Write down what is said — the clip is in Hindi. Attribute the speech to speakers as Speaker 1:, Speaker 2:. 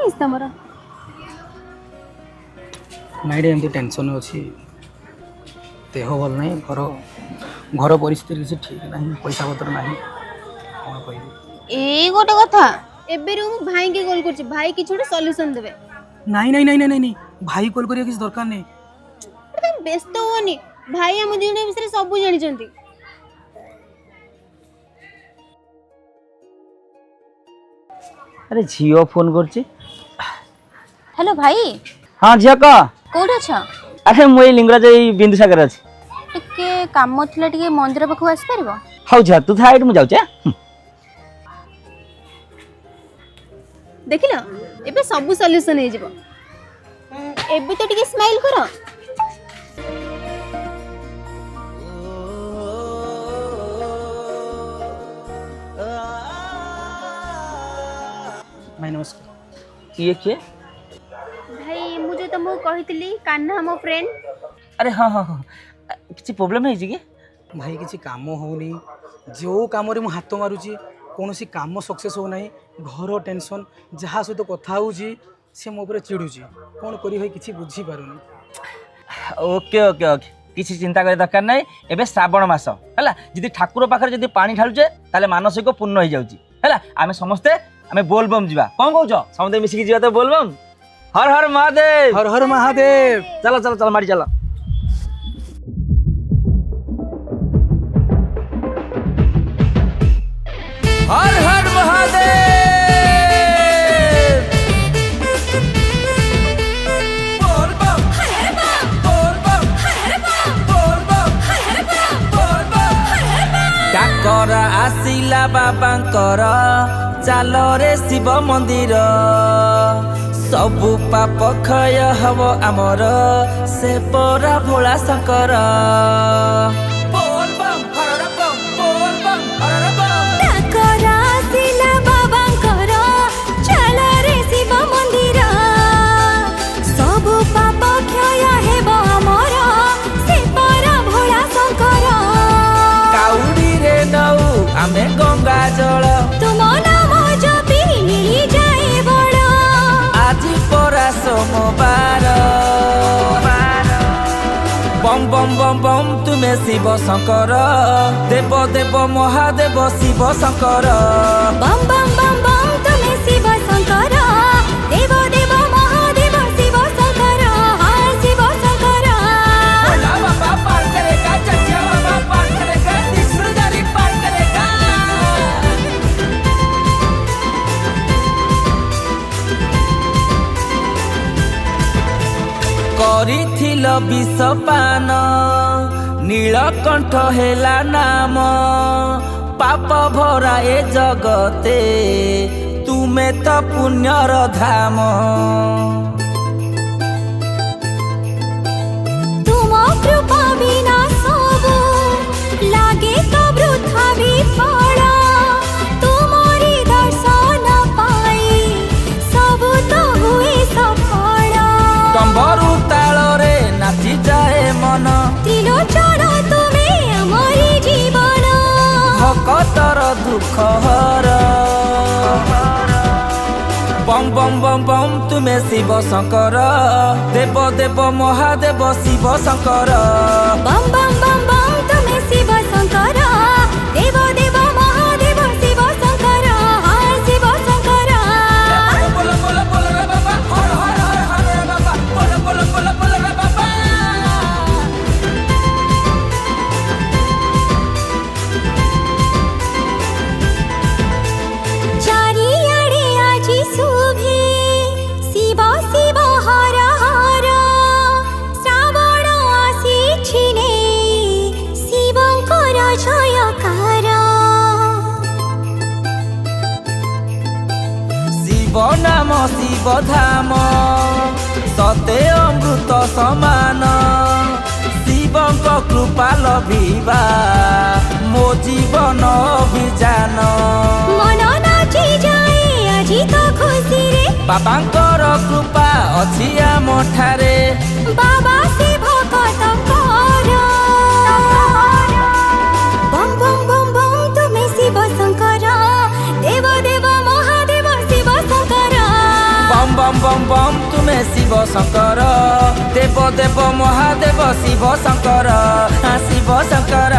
Speaker 1: ହେଇଛି ତମର?
Speaker 2: ନାଇଁ ଏମିତି ଟେନସନ୍ ଅଛି, ଦେହ ଭଲ ନାହିଁ, ଘର ପରିସ୍ଥିତି କିଛି ଠିକ୍ ନାହିଁ, ପଇସା ପତ୍ର ନାହିଁ, କ'ଣ କହିବି?
Speaker 1: ଏଇ ଗୋଟେ କଥା। ଏବେ ମୁଁ ଭାଇକି କଲ୍ କରୁଛି, ଭାଇ କିଛି ଗୋଟେ ସଲ୍ୟୁସନ୍ ଦେବେ।
Speaker 2: ନାଇଁ ନାଇଁ ନାଇଁ ନାଇଁ ନାଇଁ ଭାଇ କଲ୍ କରିବା କିଛି ଦରକାର ନାହିଁ।
Speaker 1: ତମେ ବ୍ୟସ୍ତ ହୁଅନି, ଭାଇ ଆମ ଦି ଜଣ ବିଷୟରେ ସବୁ ଜାଣିଛନ୍ତି।
Speaker 3: अरे झीओ फोन करछि।
Speaker 1: हेलो भाई।
Speaker 3: हाँ झीओ कह।
Speaker 1: कोठी अछ?
Speaker 3: अरे मुई लिंगराज बिंदुसागर अछि।
Speaker 1: टिके काम थिला, टिके मंदिर पाखु आसी परबो?
Speaker 3: हौ झीओ तू था एट मु जाउछ।
Speaker 1: देखिलो एबे सब सॉल्यूशन हे जिवो। एबे तो टिके स्माइल करो।
Speaker 2: भाई नमस्कार।
Speaker 3: ये किए?
Speaker 1: भाई मुझे तुमको कहितली कान्हा हमो फ्रेंड।
Speaker 3: अरे हाँ हाँ हाँ किसी प्रॉब्लम है कि?
Speaker 2: भाई किसी काम होनी, जो काम रे मु हाथ मारुची कौन काम सक्सेस हो नहीं, घर टेंशन जहाँ सहित कथा होची से मो ऊपर चिड़ुची, कौन करी भाई किसी बुझी पारुनी।
Speaker 3: ओके ओके ओके किसी चिंता करे दरकार नहीं। एबे श्रावण मास हैला, जदी ठाकुर पाखरे जदी पानी ढालुचे ताले मानसिक पूर्ण हो जाउची हैला। आमे समस्ते आमे बोलबम जीवा, कोन कहउछ? समते मिसिकी जीवा तो बोलबम। हर हर महादेव,
Speaker 2: हर हर महादेव।
Speaker 3: चलो चलो चलो मारी चलो। हर हर महादेव। बोलबम बोलबम बोलबम बोलबम। डाकर आसिला बाबांकर, चाल रे शिव मंदिर, सबु पाप क्षय हब आमर, से परा भोला शंकर। आमे गंगा जल
Speaker 1: तुम नाम जपी मिली जाए बड़।
Speaker 3: आज परा सोमवार, बम बम बम बम तुमे शिव शंकर, देव देव महादेव शिव शंकर।
Speaker 1: बम बम बम बम तुमे शिव शंकर, देव देव महादेव शिव शंकर। हाँ शिव शंकर।
Speaker 3: भोला बाबा पार करेगा, चचा बाबा पार करेगा, त्रिशूलधारी पार करेगा। करिथिल विषपान, नीलकंठ हेला नाम, पाप भरा ए जगते, तुमे तो पुण्यर धाम।
Speaker 1: तुम कृपा बिना सब लागे तो वृथा विफल। तुम्हारी दर्शन पाई सब तो हुए सफल।
Speaker 3: डम्बरू ताल रे नाची जाए मन,
Speaker 1: त्रिलोचन तुमे हमारी जीवन।
Speaker 3: भक्तर दुख हर, बम बम बम बम तुमे शिव शंकर, देव देव महादेव शिव शंकर।
Speaker 1: बम बम बम बम तुमे शिव शंकर, देव देव महादेव शिव शंकर। हाँ शिव शंकर।
Speaker 3: बोल बोल बोल रे बाबा, हर हर हर हर रे बाबा, बोल बोल बोल बोल रे बाबा।
Speaker 1: चारिआडे आजी शुभे शिव शिव हर हर। श्रावण आसीछि ने शिवंकर जयकार।
Speaker 3: शिव नाम शिव धाम, सते अमृत समान, शिवंक कृपा लभिबा, मो जीवन अभिजान।
Speaker 1: मन नाची जाए आजी तो खुशी रे,
Speaker 3: बाबांकर कृपा अछि आम ठारे।
Speaker 1: बाबा से भक्त कर। बम बम बम बम तुमे शिव शंकर, देव देव महादेव शिव शंकर।
Speaker 3: बम बम बम तुमे शिव शंकर देव देव महादेव शिव शंकर हाँ शिव शंकर